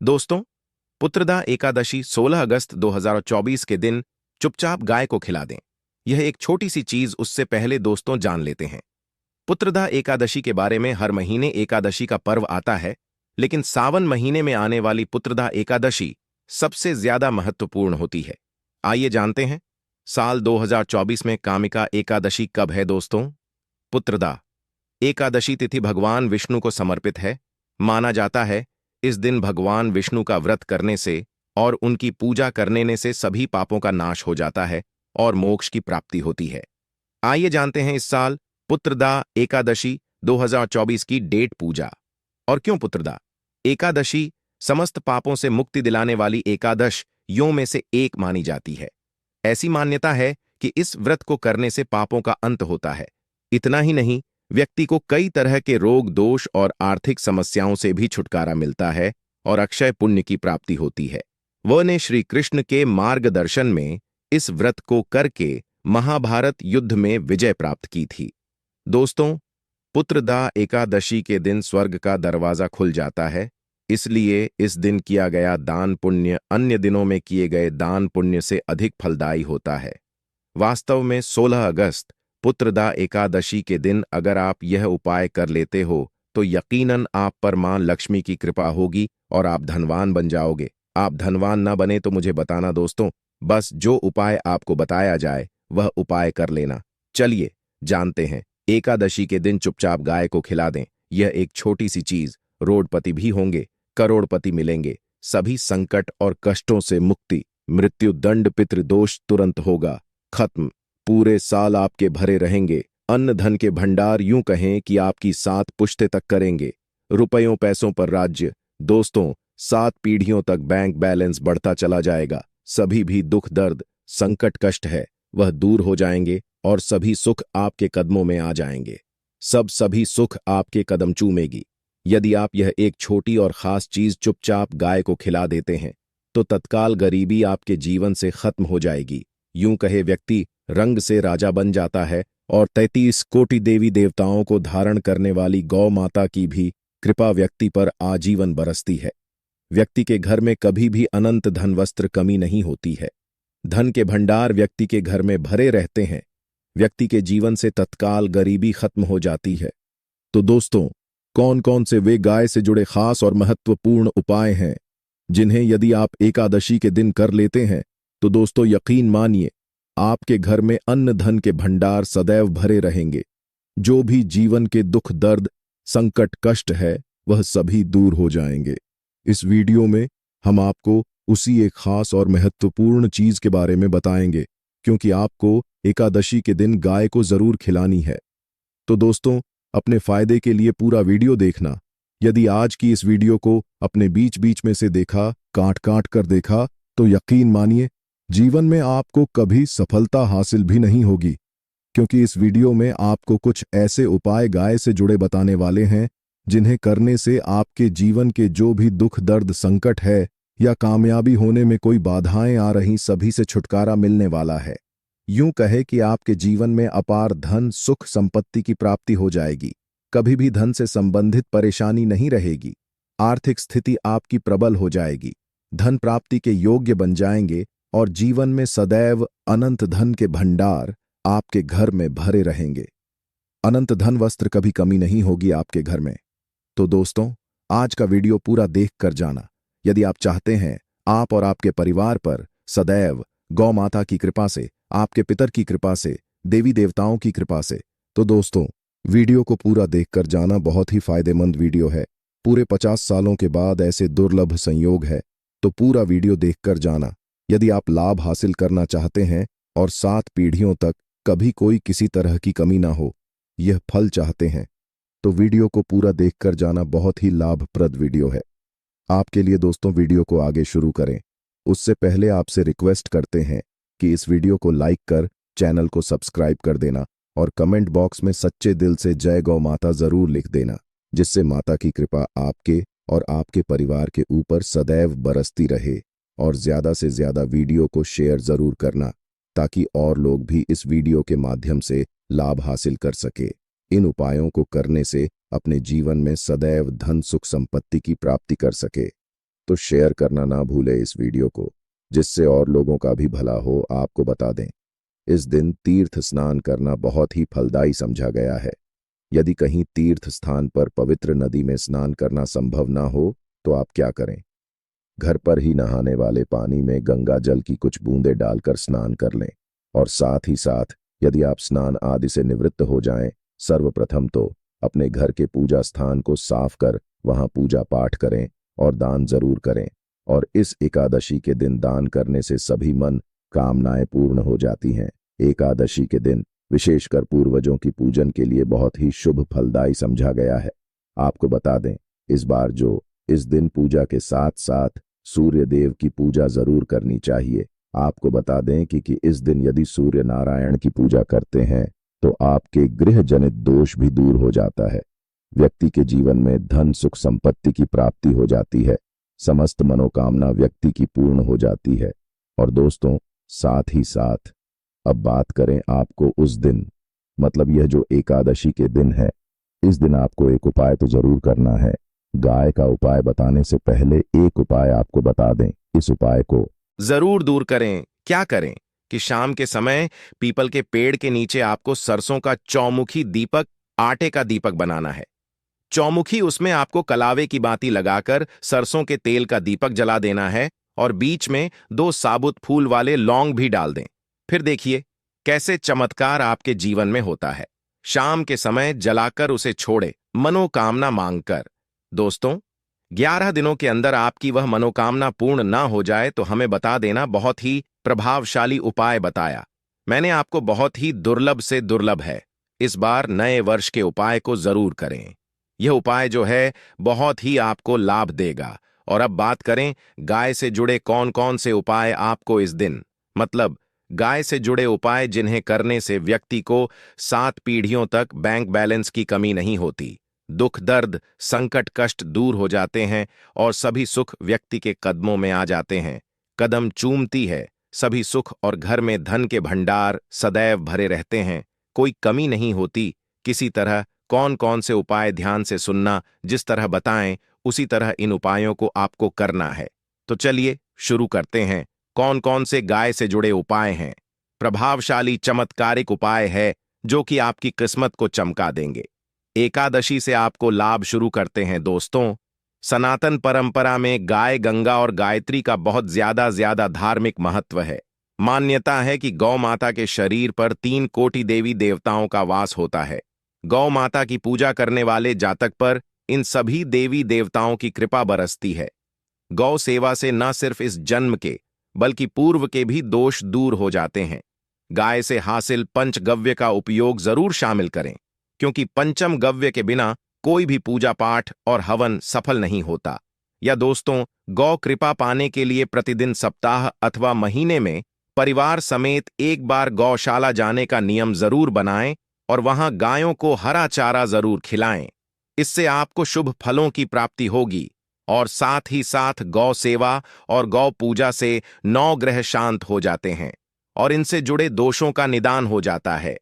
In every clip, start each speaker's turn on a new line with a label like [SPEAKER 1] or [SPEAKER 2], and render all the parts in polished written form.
[SPEAKER 1] दोस्तों, पुत्रदा एकादशी 16 अगस्त 2024 के दिन चुपचाप गाय को खिला दें। यह एक छोटी सी चीज, उससे पहले दोस्तों जान लेते हैं पुत्रदा एकादशी के बारे में। हर महीने एकादशी का पर्व आता है, लेकिन सावन महीने में आने वाली पुत्रदा एकादशी सबसे ज्यादा महत्वपूर्ण होती है। आइए जानते हैं, साल 2024 में कामिका एकादशी कब है दोस्तों। पुत्रदा एकादशी तिथि भगवान विष्णु को समर्पित है। माना जाता है इस दिन भगवान विष्णु का व्रत करने से और उनकी पूजा करने से सभी पापों का नाश हो जाता है और मोक्ष की प्राप्ति होती है। आइए जानते हैं इस साल पुत्रदा एकादशी 2024 की डेट, पूजा और क्यों। पुत्रदा एकादशी समस्त पापों से मुक्ति दिलाने वाली एकादश यों में से एक मानी जाती है। ऐसी मान्यता है कि इस व्रत को करने से पापों का अंत होता है। इतना ही नहीं, व्यक्ति को कई तरह के रोग, दोष और आर्थिक समस्याओं से भी छुटकारा मिलता है और अक्षय पुण्य की प्राप्ति होती है। वह ने श्री कृष्ण के मार्गदर्शन में इस व्रत को करके महाभारत युद्ध में विजय प्राप्त की थी। दोस्तों, पुत्रदा एकादशी के दिन स्वर्ग का दरवाजा खुल जाता है, इसलिए इस दिन किया गया दान पुण्य अन्य दिनों में किए गए दान पुण्य से अधिक फलदायी होता है। वास्तव में 16 अगस्त पुत्रदा एकादशी के दिन अगर आप यह उपाय कर लेते हो तो यकीनन आप पर मां लक्ष्मी की कृपा होगी और आप धनवान बन जाओगे। आप धनवान ना बने तो मुझे बताना दोस्तों, बस जो उपाय आपको बताया जाए वह उपाय कर लेना। चलिए जानते हैं, एकादशी के दिन चुपचाप गाय को खिला दें। यह एक छोटी सी चीज, रोडपति भी होंगे, करोड़पति मिलेंगे, सभी संकट और कष्टों से मुक्ति, मृत्यु दंड पितृदोष तुरंत होगा खत्म, पूरे साल आपके भरे रहेंगे, अन्न धन के भंडार यूं कहें कि आपकी 7 पुश्ते तक करेंगे, रुपयों पैसों पर राज्य। दोस्तों, 7 पीढ़ियों तक बैंक बैलेंस बढ़ता चला जाएगा। सभी भी दुख दर्द संकट कष्ट है वह दूर हो जाएंगे और सभी सुख आपके कदमों में आ जाएंगे। सभी सुख आपके कदम चूमेगी। यदि आप यह एक छोटी और खास चीज चुपचाप गाय को खिला देते हैं तो तत्काल गरीबी आपके जीवन से खत्म हो जाएगी। यूं कहे व्यक्ति रंग से राजा बन जाता है और 33 कोटि देवी देवताओं को धारण करने वाली गौ माता की भी कृपा व्यक्ति पर आजीवन बरसती है। व्यक्ति के घर में कभी भी अनंत धन वस्त्र कमी नहीं होती है। धन के भंडार व्यक्ति के घर में भरे रहते हैं। व्यक्ति के जीवन से तत्काल गरीबी खत्म हो जाती है। तो दोस्तों, कौन कौन से वे गाय से जुड़े खास और महत्वपूर्ण उपाय हैं जिन्हें यदि आप एकादशी के दिन कर लेते हैं तो दोस्तों यकीन मानिए आपके घर में अन्न धन के भंडार सदैव भरे रहेंगे। जो भी जीवन के दुख दर्द संकट कष्ट है वह सभी दूर हो जाएंगे। इस वीडियो में हम आपको उसी एक खास और महत्वपूर्ण चीज के बारे में बताएंगे, क्योंकि आपको एकादशी के दिन गाय को जरूर खिलानी है। तो दोस्तों, अपने फायदे के लिए पूरा वीडियो देखना। यदि आज की इस वीडियो को अपने बीच बीच में से देखा, काट काट कर देखा, तो यकीन मानिए जीवन में आपको कभी सफलता हासिल भी नहीं होगी, क्योंकि इस वीडियो में आपको कुछ ऐसे उपाय गाय से जुड़े बताने वाले हैं जिन्हें करने से आपके जीवन के जो भी दुख दर्द संकट है या कामयाबी होने में कोई बाधाएं आ रही, सभी से छुटकारा मिलने वाला है। यूं कहे कि आपके जीवन में अपार धन सुख संपत्ति की प्राप्ति हो जाएगी। कभी भी धन से संबंधित परेशानी नहीं रहेगी। आर्थिक स्थिति आपकी प्रबल हो जाएगी। धन प्राप्ति के योग्य बन जाएंगे और जीवन में सदैव अनंत धन के भंडार आपके घर में भरे रहेंगे। अनंत धन वस्त्र कभी कमी नहीं होगी आपके घर में। तो दोस्तों, आज का वीडियो पूरा देख कर जाना। यदि आप चाहते हैं आप और आपके परिवार पर सदैव गौ माता की कृपा से, आपके पितर की कृपा से, देवी देवताओं की कृपा से, तो दोस्तों वीडियो को पूरा देखकर जाना। बहुत ही फायदेमंद वीडियो है। पूरे 50 सालों के बाद ऐसे दुर्लभ संयोग है, तो पूरा वीडियो देखकर जाना। यदि आप लाभ हासिल करना चाहते हैं और 7 पीढ़ियों तक कभी कोई किसी तरह की कमी ना हो, यह फल चाहते हैं, तो वीडियो को पूरा देखकर जाना। बहुत ही लाभप्रद वीडियो है आपके लिए। दोस्तों, वीडियो को आगे शुरू करें उससे पहले आपसे रिक्वेस्ट करते हैं कि इस वीडियो को लाइक कर चैनल को सब्सक्राइब कर देना और कमेंट बॉक्स में सच्चे दिल से जय गौ माता जरूर लिख देना, जिससे माता की कृपा आपके और आपके परिवार के ऊपर सदैव बरसती रहे। और ज्यादा से ज्यादा वीडियो को शेयर जरूर करना, ताकि और लोग भी इस वीडियो के माध्यम से लाभ हासिल कर सके। इन उपायों को करने से अपने जीवन में सदैव धन सुख संपत्ति की प्राप्ति कर सके।
[SPEAKER 2] तो शेयर करना ना भूले इस वीडियो को, जिससे और लोगों का भी भला हो। आपको बता दें, इस दिन तीर्थ स्नान करना बहुत ही फलदायी समझा गया है। यदि कहीं तीर्थ स्थान पर पवित्र नदी में स्नान करना संभव ना हो तो आप क्या करें? घर पर ही नहाने वाले पानी में गंगा जल की कुछ बूंदें डालकर स्नान कर लें। और साथ ही साथ यदि आप स्नान आदि से निवृत्त हो जाएं, सर्वप्रथम तो अपने घर के पूजा स्थान को साफ कर वहां पूजा पाठ करें और दान जरूर करें। और इस एकादशी के दिन दान करने से सभी मन कामनाएं पूर्ण हो जाती हैं। एकादशी के दिन विशेषकर पूर्वजों की पूजन के लिए बहुत ही शुभ फलदायी समझा गया है। आपको बता दें, इस बार जो इस दिन पूजा के साथ साथ सूर्य देव की पूजा जरूर करनी चाहिए। आपको बता दें कि इस दिन यदि सूर्य नारायण की पूजा करते हैं तो आपके गृह जनित दोष भी दूर हो जाता है। व्यक्ति के जीवन में धन सुख संपत्ति की प्राप्ति हो जाती है। समस्त मनोकामना व्यक्ति की पूर्ण हो जाती है। और दोस्तों, साथ ही साथ अब बात करें आपको उस दिन, मतलब यह जो एकादशी के दिन है, इस दिन आपको एक उपाय तो जरूर करना है। गाय का उपाय बताने से पहले एक उपाय आपको बता दें। इस उपाय को
[SPEAKER 1] जरूर दूर करें। क्या करें कि शाम के समय पीपल के पेड़ के नीचे आपको सरसों का चौमुखी दीपक, आटे का दीपक बनाना है। चौमुखी, उसमें आपको कलावे की बाती लगाकर सरसों के तेल का दीपक जला देना है और बीच में 2 साबुत फूल वाले लौंग भी डाल दें। फिर देखिए कैसे चमत्कार आपके जीवन में होता है। शाम के समय जलाकर उसे छोड़े, मनोकामना मांगकर। दोस्तों, 11 दिनों के अंदर आपकी वह मनोकामना पूर्ण ना हो जाए तो हमें बता देना। बहुत ही प्रभावशाली उपाय बताया मैंने आपको, बहुत ही दुर्लभ से दुर्लभ है। इस बार नए वर्ष के उपाय को जरूर करें। यह उपाय जो है बहुत ही आपको लाभ देगा। और अब बात करें गाय से जुड़े कौन कौन से उपाय आपको इस दिन, मतलब गाय से जुड़े उपाय जिन्हें करने से व्यक्ति को 7 पीढ़ियों तक बैंक बैलेंस की कमी नहीं होती, दुख दर्द संकट कष्ट दूर हो जाते हैं और सभी सुख व्यक्ति के कदमों में आ जाते हैं। कदम चूमती है सभी सुख और घर में धन के भंडार सदैव भरे रहते हैं, कोई कमी नहीं होती। किसी तरह कौन कौन से उपाय ध्यान से सुनना, जिस तरह बताएं उसी तरह इन उपायों को आपको करना है। तो चलिए शुरू करते हैं। कौन कौन से गाय से जुड़े उपाय हैं? प्रभावशाली चमत्कारिक उपाय है जो कि आपकी किस्मत को चमका देंगे। एकादशी से आपको लाभ शुरू करते हैं। दोस्तों, सनातन परंपरा में गाय, गंगा और गायत्री का बहुत ज्यादा धार्मिक महत्व है। मान्यता है कि गौ माता के शरीर पर 3 कोटि देवी देवताओं का वास होता है। गौ माता की पूजा करने वाले जातक पर इन सभी देवी देवताओं की कृपा बरसती है। गौ सेवा से न सिर्फ इस जन्म के बल्कि पूर्व के भी दोष दूर हो जाते हैं। गाय से हासिल पंचगव्य का उपयोग जरूर शामिल करें, क्योंकि पंचम गव्य के बिना कोई भी पूजा पाठ और हवन सफल नहीं होता। या दोस्तों, गौ कृपा पाने के लिए प्रतिदिन सप्ताह अथवा महीने में परिवार समेत एक बार गौशाला जाने का नियम जरूर बनाएं और वहां गायों को हरा चारा जरूर खिलाएं। इससे आपको शुभ फलों की प्राप्ति होगी। और साथ ही साथ गौ सेवा और गौ पूजा से 9 ग्रह शांत हो जाते हैं और इनसे जुड़े दोषों का निदान हो जाता है।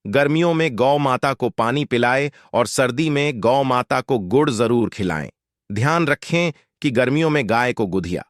[SPEAKER 1] गर्मियों में गौ माता को पानी पिलाएं और सर्दी में गौ माता को गुड़ जरूर खिलाएं। ध्यान रखें कि गर्मियों में गाय को गुधिया।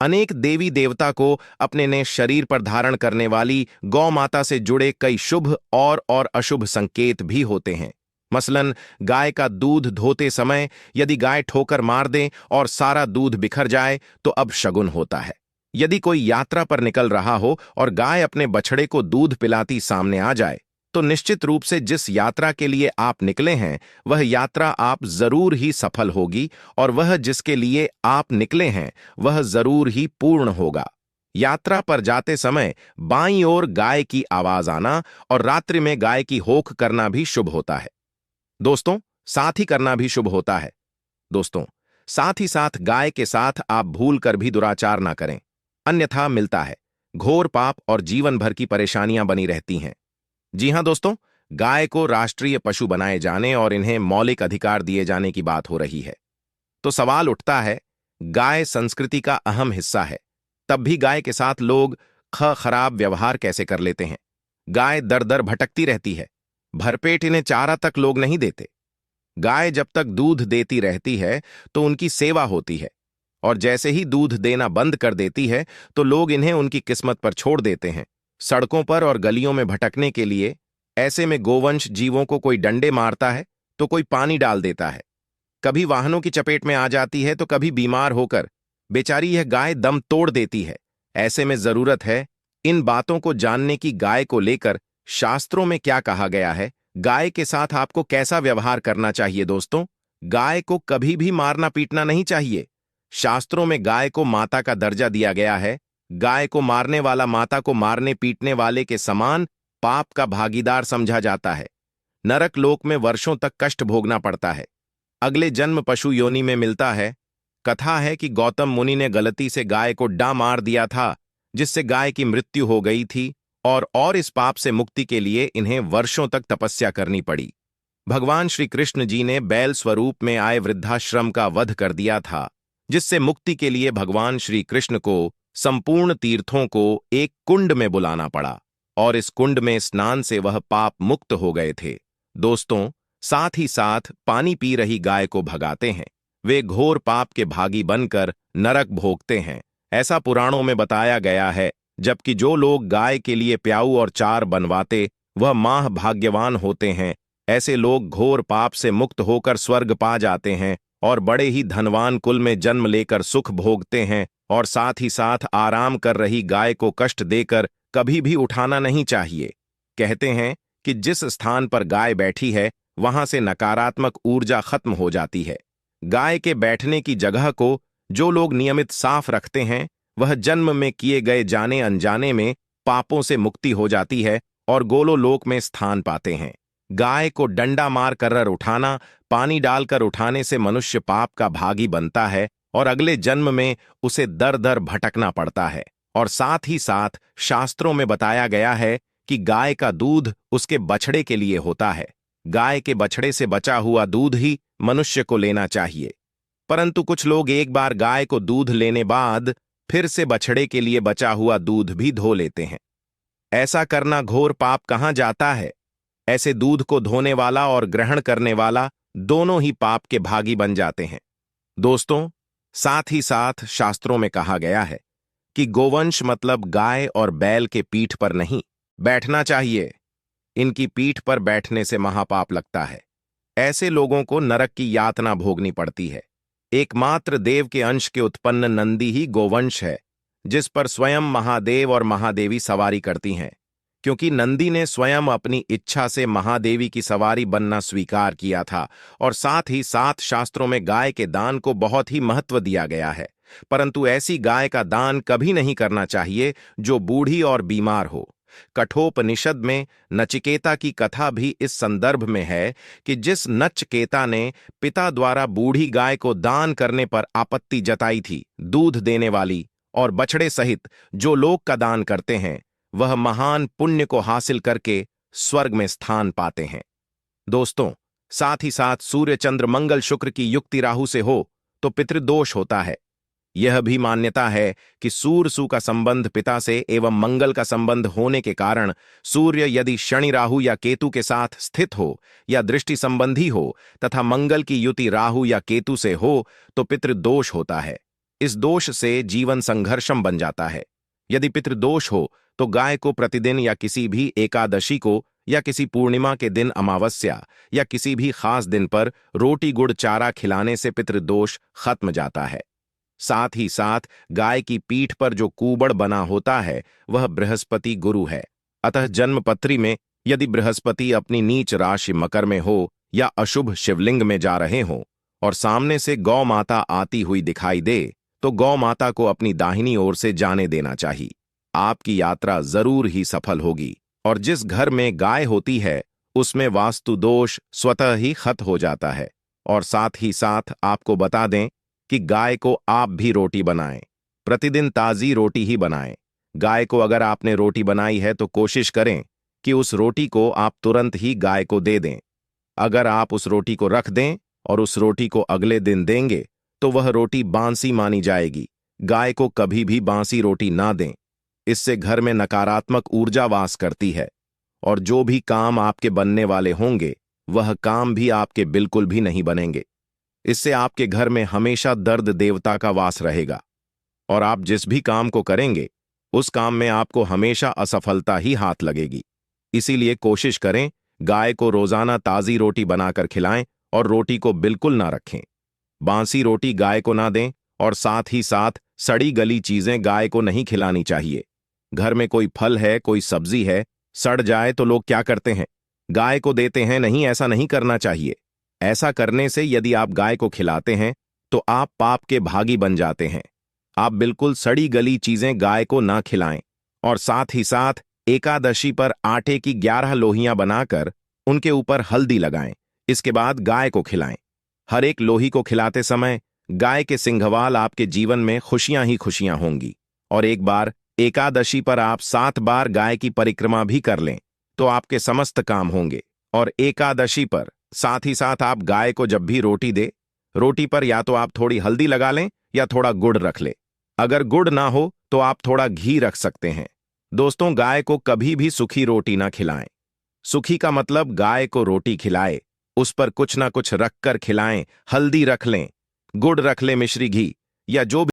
[SPEAKER 1] अनेक देवी देवता को अपने ने शरीर पर धारण करने वाली गौ माता से जुड़े कई शुभ और अशुभ संकेत भी होते हैं। मसलन गाय का दूध धोते समय यदि गाय ठोकर मार दे और सारा दूध बिखर जाए तो अब शगुन होता है। यदि कोई यात्रा पर निकल रहा हो और गाय अपने बछड़े को दूध पिलाती सामने आ जाए तो निश्चित रूप से जिस यात्रा के लिए आप निकले हैं वह यात्रा आप जरूर ही सफल होगी और वह जिसके लिए आप निकले हैं वह जरूर ही पूर्ण होगा। यात्रा पर जाते समय बाईं ओर गाय की आवाज आना और रात्रि में गाय की होख करना भी शुभ होता है। दोस्तों, साथ ही करना भी शुभ होता है। दोस्तों, साथ ही साथ गाय के साथ आप भूल कर भी दुराचार ना करें, अन्यथा मिलता है घोर पाप और जीवन भर की परेशानियां बनी रहती हैं। जी हां दोस्तों, गाय को राष्ट्रीय पशु बनाए जाने और इन्हें मौलिक अधिकार दिए जाने की बात हो रही है। तो सवाल उठता है, गाय संस्कृति का अहम हिस्सा है, तब भी गाय के साथ लोग खराब व्यवहार कैसे कर लेते हैं? गाय दर दर भटकती रहती है, भरपेट इन्हें चारा तक लोग नहीं देते। गाय जब तक दूध देती रहती है तो उनकी सेवा होती है और जैसे ही दूध देना बंद कर देती है तो लोग इन्हें उनकी किस्मत पर छोड़ देते हैं, सड़कों पर और गलियों में भटकने के लिए। ऐसे में गोवंश जीवों को कोई डंडे मारता है तो कोई पानी डाल देता है, कभी वाहनों की चपेट में आ जाती है तो कभी बीमार होकर बेचारी यह गाय दम तोड़ देती है। ऐसे में जरूरत है इन बातों को जानने की, गाय को लेकर शास्त्रों में क्या कहा गया है, गाय के साथ आपको कैसा व्यवहार करना चाहिए। दोस्तों, गाय को कभी भी मारना पीटना नहीं चाहिए। शास्त्रों में गाय को माता का दर्जा दिया गया है। गाय को मारने वाला माता को मारने पीटने वाले के समान पाप का भागीदार समझा जाता है। नरक लोक में वर्षों तक कष्ट भोगना पड़ता है। अगले जन्म पशु योनि में मिलता है। कथा है कि गौतम मुनि ने गलती से गाय को डा मार दिया था, जिससे गाय की मृत्यु हो गई थी और इस पाप से मुक्ति के लिए इन्हें वर्षों तक तपस्या करनी पड़ी। भगवान श्री कृष्ण जी ने बैल स्वरूप में आए वृद्धाश्रम का वध कर दिया था, जिससे मुक्ति के लिए भगवान श्री कृष्ण को संपूर्ण तीर्थों को एक कुंड में बुलाना पड़ा और इस कुंड में स्नान से वह पाप मुक्त हो गए थे। दोस्तों, साथ ही साथ पानी पी रही गाय को भगाते हैं। वे घोर पाप के भागी बनकर नरक भोगते हैं, ऐसा पुराणों में बताया गया है। जबकि जो लोग गाय के लिए प्याऊ और चार बनवाते वह माह भाग्यवान होते हैं। ऐसे लोग घोर पाप से मुक्त होकर स्वर्ग पा जाते हैं और बड़े ही धनवान कुल में जन्म लेकर सुख भोगते हैं। और साथ ही साथ आराम कर रही गाय को कष्ट देकर कभी भी उठाना नहीं चाहिए। कहते हैं कि जिस स्थान पर गाय बैठी है वहां से नकारात्मक ऊर्जा खत्म हो जाती है। गाय के बैठने की जगह को जो लोग नियमित साफ रखते हैं वह जन्म में किए गए जाने अनजाने में पापों से मुक्ति हो जाती है और गोलोलोक में स्थान पाते हैं। गाय को डंडा मार कर उठाना, पानी डालकर उठाने से मनुष्य पाप का भागी बनता है और अगले जन्म में उसे दर दर भटकना पड़ता है। और साथ ही साथ शास्त्रों में बताया गया है कि गाय का दूध उसके बछड़े के लिए होता है। गाय के बछड़े से बचा हुआ दूध ही मनुष्य को लेना चाहिए। परंतु कुछ लोग एक बार गाय को दूध लेने बाद फिर से बछड़े के लिए बचा हुआ दूध भी धो लेते हैं। ऐसा करना घोर पाप कहाँ जाता है। ऐसे दूध को धोने वाला और ग्रहण करने वाला दोनों ही पाप के भागी बन जाते हैं। दोस्तों, साथ ही साथ शास्त्रों में कहा गया है कि गोवंश मतलब गाय और बैल के पीठ पर नहीं बैठना चाहिए। इनकी पीठ पर बैठने से महापाप लगता है। ऐसे लोगों को नरक की यातना भोगनी पड़ती है। एकमात्र देव के अंश के उत्पन्न नंदी ही गोवंश है, जिस पर स्वयं महादेव और महादेवी सवारी करती हैं। क्योंकि नंदी ने स्वयं अपनी इच्छा से महादेवी की सवारी बनना स्वीकार किया था। और साथ ही साथ शास्त्रों में गाय के दान को बहुत ही महत्व दिया गया है। परंतु ऐसी गाय का दान कभी नहीं करना चाहिए जो बूढ़ी और बीमार हो। कठोपनिषद में नचिकेता की कथा भी इस संदर्भ में है कि जिस नचकेता ने पिता द्वारा बूढ़ी गाय को दान करने पर आपत्ति जताई थी, दूध देने वाली और बछड़े सहित जो लोग का दान करते हैं वह महान पुण्य को हासिल करके स्वर्ग में स्थान पाते हैं। दोस्तों, साथ ही साथ सूर्य चंद्र मंगल शुक्र की युक्ति राहु से हो तो पितृदोष होता है। यह भी मान्यता है कि सूर्य का संबंध पिता से एवं मंगल का संबंध होने के कारण सूर्य यदि शनि राहु या केतु के साथ स्थित हो या दृष्टि संबंधी हो तथा मंगल की युति राहु या केतु से हो तो पितृदोष होता है। इस दोष से जीवन संघर्षम बन जाता है। यदि पितृदोष हो तो गाय को प्रतिदिन या किसी भी एकादशी को या किसी पूर्णिमा के दिन अमावस्या या किसी भी खास दिन पर रोटी गुड़ चारा खिलाने से पितृदोष खत्म जाता है। साथ ही साथ गाय की पीठ पर जो कूबड़ बना होता है वह बृहस्पति गुरु है। अतः जन्मपत्री में यदि बृहस्पति अपनी नीच राशि मकर में हो या अशुभ शिवलिंग में जा रहे हों और सामने से गौ माता आती हुई दिखाई दे तो गौ माता को अपनी दाहिनी ओर से जाने देना चाहिए। आपकी यात्रा जरूर ही सफल होगी। और जिस घर में गाय होती है उसमें वास्तु दोष स्वतः ही खत्म हो जाता है। और साथ ही साथ आपको बता दें कि गाय को आप भी रोटी बनाएं, प्रतिदिन ताज़ी रोटी ही बनाएं। गाय को अगर आपने रोटी बनाई है तो कोशिश करें कि उस रोटी को आप तुरंत ही गाय को दे दें। अगर आप उस रोटी को रख दें और उस रोटी को अगले दिन देंगे तो वह रोटी बांसी मानी जाएगी। गाय को कभी भी बांसी रोटी ना दें, इससे घर में नकारात्मक ऊर्जा वास करती है और जो भी काम आपके बनने वाले होंगे वह काम भी आपके बिल्कुल भी नहीं बनेंगे। इससे आपके घर में हमेशा दर्द देवता का वास रहेगा और आप जिस भी काम को करेंगे उस काम में आपको हमेशा असफलता ही हाथ लगेगी। इसीलिए कोशिश करें गाय को रोजाना ताजी रोटी बनाकर खिलाएं और रोटी को बिल्कुल ना रखें। बासी रोटी गाय को ना दें और साथ ही साथ सड़ी गली चीजें गाय को नहीं खिलानी चाहिए। घर में कोई फल है, कोई सब्जी है, सड़ जाए तो लोग क्या करते हैं, गाय को देते हैं। नहीं, ऐसा नहीं करना चाहिए। ऐसा करने से यदि आप गाय को खिलाते हैं तो आप पाप के भागी बन जाते हैं। आप बिल्कुल सड़ी गली चीजें गाय को ना खिलाएं और साथ ही साथ एकादशी पर आटे की 11 लोहियां बनाकर उनके ऊपर हल्दी लगाएं। इसके बाद गाय को खिलाएं। हर एक लोही को खिलाते समय गाय के सिंघवाल आपके जीवन में खुशियां ही खुशियां होंगी। और एक बार एकादशी पर आप 7 बार गाय की परिक्रमा भी कर लें तो आपके समस्त काम होंगे। और एकादशी पर साथ ही साथ आप गाय को जब भी रोटी दे, रोटी पर या तो आप थोड़ी हल्दी लगा लें या थोड़ा गुड़ रख लें। अगर गुड़ ना हो तो आप थोड़ा घी रख सकते हैं। दोस्तों, गाय को कभी भी सूखी रोटी ना खिलाएं। सूखी का मतलब गाय को रोटी खिलाए, उस पर कुछ ना कुछ रख कर खिलाएं। हल्दी रख लें, गुड़ रख लें, मिश्री घी या जो भी